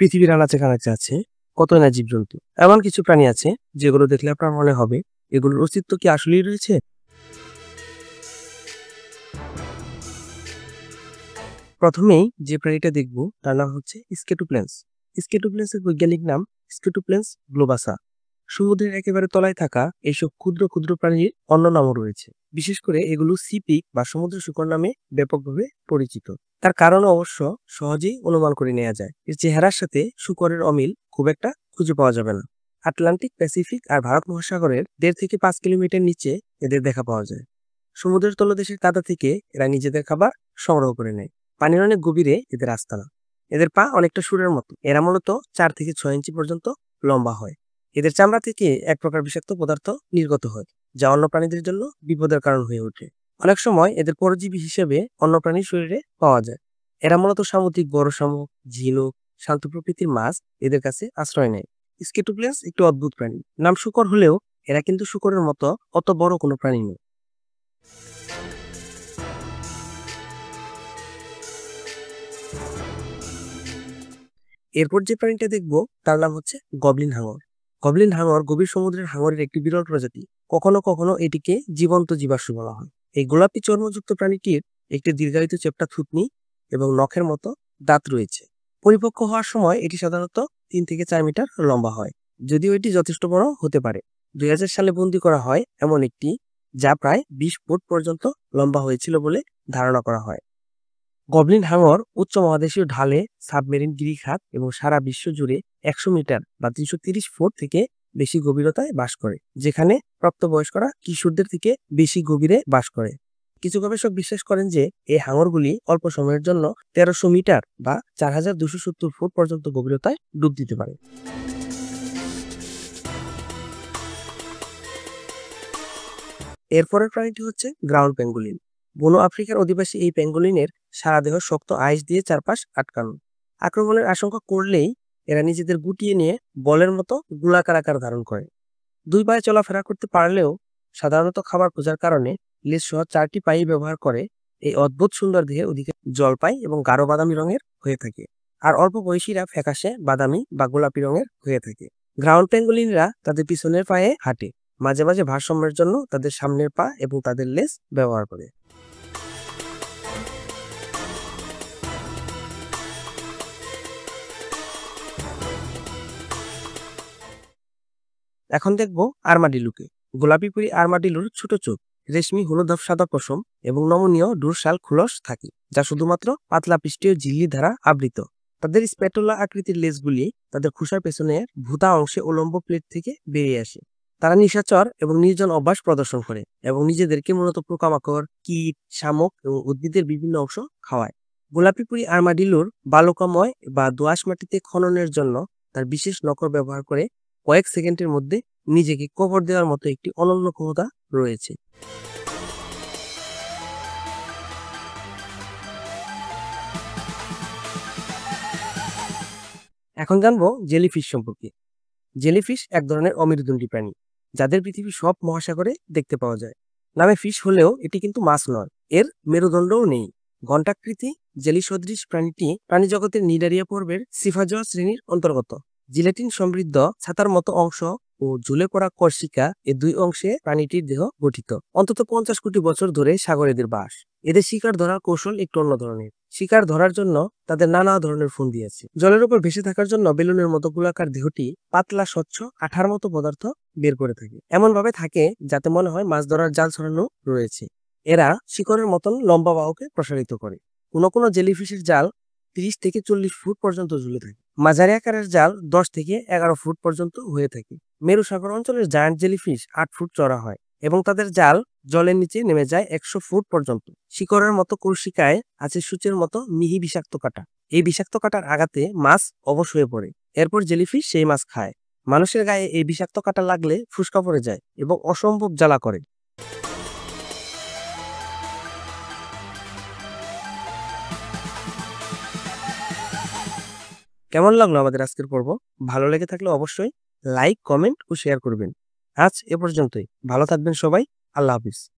পৃথিবীর আনাচে কানাচে আছে কত না জীবজন্তু। এমন কিছু প্রাণী আছে যেগুলো দেখলে আপনার মনে হবে এগুলোর অস্তিত্ব কি আসলেই রয়েছে। প্রথমেই যে প্রাণীটা দেখব তার নাম হচ্ছে স্কেটোপ্লেন্স। স্কেটোপ্লেন্সের বৈজ্ঞানিক নাম স্কেটোপ্লেন্স গ্লোবাসা। সমুদ্রের একেবারে তলায় থাকা এইসব ক্ষুদ্র ক্ষুদ্র প্রাণীর অন্য নামও রয়েছে। বিশেষ করে এগুলো সিপিক বা সমুদ্র শূকর নামে ব্যাপকভাবে পরিচিত। তার কারণ অবশ্য সহজেই অনুমান করে নেওয়া যায়। এর চেহারার সাথে শূকরের অমিল খুব একটা খুঁজে পাওয়া যাবে না। আটলান্টিক, প্যাসিফিক আর ভারত মহাসাগরের 1.5 থেকে 5 কিলোমিটার নিচে এদের দেখা পাওয়া যায়। সমুদ্রের তলদেশের কাদা থেকে এরা নিজেদের খাবার সংগ্রহ করে নেয়। পানির অনেক গভীরে এদের আস্তানা। এদের পা অনেকটা সুরের মতো। এরা মূলত 4 থেকে 6 ইঞ্চি পর্যন্ত লম্বা হয়। এদের চামড়া থেকে এক প্রকার বিষাক্ত পদার্থ নির্গত হয়, যা অন্য প্রাণীদের জন্য বিপদের কারণ হয়ে ওঠে। অনেক সময় এদের পরজীবী হিসেবে অন্য প্রাণীর শরীরে পাওয়া যায়। এরা মূলত সামুদ্রিক বড় শামুক, ঝিনুক, শান্ত প্রকৃতির মাছ এদের কাছে আশ্রয় নেয়। স্কেটোপ্লেন্স একটু অদ্ভুত প্রাণী। নাম শূকর হলেও এরা কিন্তু শূকরের মতো অত বড় কোনো প্রাণী নয়। এরপর যে প্রাণীটা দেখবো তার নাম হচ্ছে গবলিন হাঙর। গবলিন হাঙর গভীর সমুদ্রের হাঙরের একটি বিরল প্রজাতি। কখনো কখনো এটিকে জীবন্ত জীবাশ্ম বলা হয়। এই গোলাপি চর্মযুক্ত প্রাণীটির একটি দীর্ঘায়িত চেপ্টা থুতনি এবং নখের মতো দাঁত রয়েছে। পরিপক্ক হওয়ার সময় এটি সাধারণত 3 থেকে 4 মিটার লম্বা হয়, যদিও এটি যথেষ্ট বড় হতে পারে। 2000 সালে বন্দী করা হয় এমন একটি, যা প্রায় 20 ফুট পর্যন্ত লম্বা হয়েছিল বলে ধারণা করা হয়। গবলিন হাঙর উচ্চ মহাদেশীয় ঢালে, সাবমেরিন গিরিখাত এবং সারা বিশ্ব জুড়ে 100 মিটার বা 330 ফুট থেকে বেশি গভীরতায় বাস করে, যেখানে প্রাপ্তবয়স্করা কিশোরদের থেকে বেশি গভীরে বাস করে। কিছু গবেষক বিশ্বাস করেন যে এই হাঙরগুলি অল্প সময়ের জন্য 1300 মিটার বা 4270 ফুট পর্যন্ত গভীরতায় ডুব দিতে পারে। এরপরের প্রাণীটি হচ্ছে গ্রাউন্ড পেঙ্গুলিন। বুনো আফ্রিকার অধিবাসী এই পেঙ্গুলিনের সারা দেহ শক্ত আইস দিয়ে চারপাশ আটকানো। আক্রমণের আশঙ্কা করলেই এরা নিজেদের গুটিয়ে নিয়ে বলের মতো গোলাকার আকার ধারণ করে। দুই পায়ে চলাফেরা করতে পারলেও সাধারণত খাবার খোঁজার কারণে লেজ সহ 4টি পায়ে ব্যবহার করে। এই অদ্ভুত সুন্দর দেহে অধিকাংশ জলপাই এবং গাঢ় বাদামি রঙের হয়ে থাকে, আর অল্প বয়সীরা ফ্যাকাশে বাদামি বা গোলাপি রঙের হয়ে থাকে। গ্রাউন্ড পেঙ্গুলিনরা তাদের পিছনের পায়ে হাঁটে, মাঝে মাঝে ভারসাম্যের জন্য তাদের সামনের পা এবং তাদের লেজ ব্যবহার করে। এখন দেখব আর্মাডিলুকে। গোলাপি পুরি আর্মাডিলুর ছোট চোখ, রেশমি হলুদাভ সাদা পশম এবং নমনীয় ডোরসাল খুলস থাকে, যা শুধুমাত্র পাতলা পৃষ্ঠীয় ঝিল্লি দ্বারা আবৃত। তাদের স্প্যাটুলা আকৃতির লেজগুলি তাদের খোসার পেছনের ভুতা অংশে উলম্ব প্লেট থেকে বেরিয়ে আসে। তারা নিশাচর এবং নির্জন অভ্যাস প্রদর্শন করে এবং নিজেদেরকে মূলত পোকামাকড়, কীট, শামুক এবং উদ্ভিদের বিভিন্ন অংশ খাওয়ায়। গোলাপি পুরি আর্মাডিলুর বালুকাময় বা দোআঁশ মাটিতে খননের জন্য তার বিশেষ নখর ব্যবহার করে কয়েক সেকেন্ডের মধ্যে নিজেকে কভার দেওয়ার মতো একটি অনন্য ক্ষমতা রয়েছে। এখন জানবো জেলিফিশ সম্পর্কে। জেলিফিশ এক ধরনের অমেরুদণ্ডী প্রাণী, যাদের পৃথিবীর সব মহাসাগরে দেখতে পাওয়া যায়। নামে ফিশ হলেও এটি কিন্তু মাছ নয়। এর মেরুদণ্ডও নেই। ঘণ্টাকৃতি জেলি সদৃশ প্রাণীটি প্রাণীজগতের নিডারিয়া পর্বের সিফাজোয়া শ্রেণীর অন্তর্গত। জিলেটিন সমৃদ্ধ ছাতার মতো অংশ ও ঝুলে পড়া কর্ষিকা, এই দুই অংশে প্রাণীটির দেহ গঠিত। অন্তত 50 কোটি বছর ধরে সাগরে এদের বাস। এদের শিকার ধরার কৌশল একটু অন্য ধরনের। শিকার ধরার জন্য তাদের নানা ধরনের ফন্দি আছে। জলের উপর ভেসে থাকার জন্য বেলুনের মতো গোলাকার দেহটি পাতলা স্বচ্ছ আঠার মতো পদার্থ বের করে থাকে। এমন ভাবে থাকে যাতে মনে হয় মাছ ধরার জাল ছড়ানো রয়েছে। এরা শিকড়ের মতন লম্বা বাহুকে প্রসারিত করে। কোনো কোনো জেলিফিশের জাল 30 থেকে 40 ফুট পর্যন্ত ঝুলে থাকে। মাঝারি আকারের জাল 10 থেকে 11 ফুট পর্যন্ত হয়ে থাকে। মেরু সাগর অঞ্চলের জায়ান্ট জেলিফিশ 8 ফুট চড়া হয় এবং তাদের জাল জলের নিচে নেমে যায় 100 ফুট পর্যন্ত। শিকড়ের মতো কর্ষিকায় আছে সূচের মতো মিহি বিষাক্ত কাঁটা। এই বিষাক্ত কাঁটার আঘাতে মাছ অবশ হয়ে পড়ে। এরপর জেলিফিশ সেই মাছ খায়। মানুষের গায়ে এই বিষাক্ত কাঁটা লাগলে ফুসকা পড়ে যায় এবং অসম্ভব জ্বালা করে। কেমন লাগলো আমাদের আজকের পর্ব? ভালো লেগে থাকলে অবশ্যই লাইক, কমেন্ট ও শেয়ার করবেন। আজ এ পর্যন্তই। ভালো থাকবেন সবাই। আল্লাহ হাফিজ।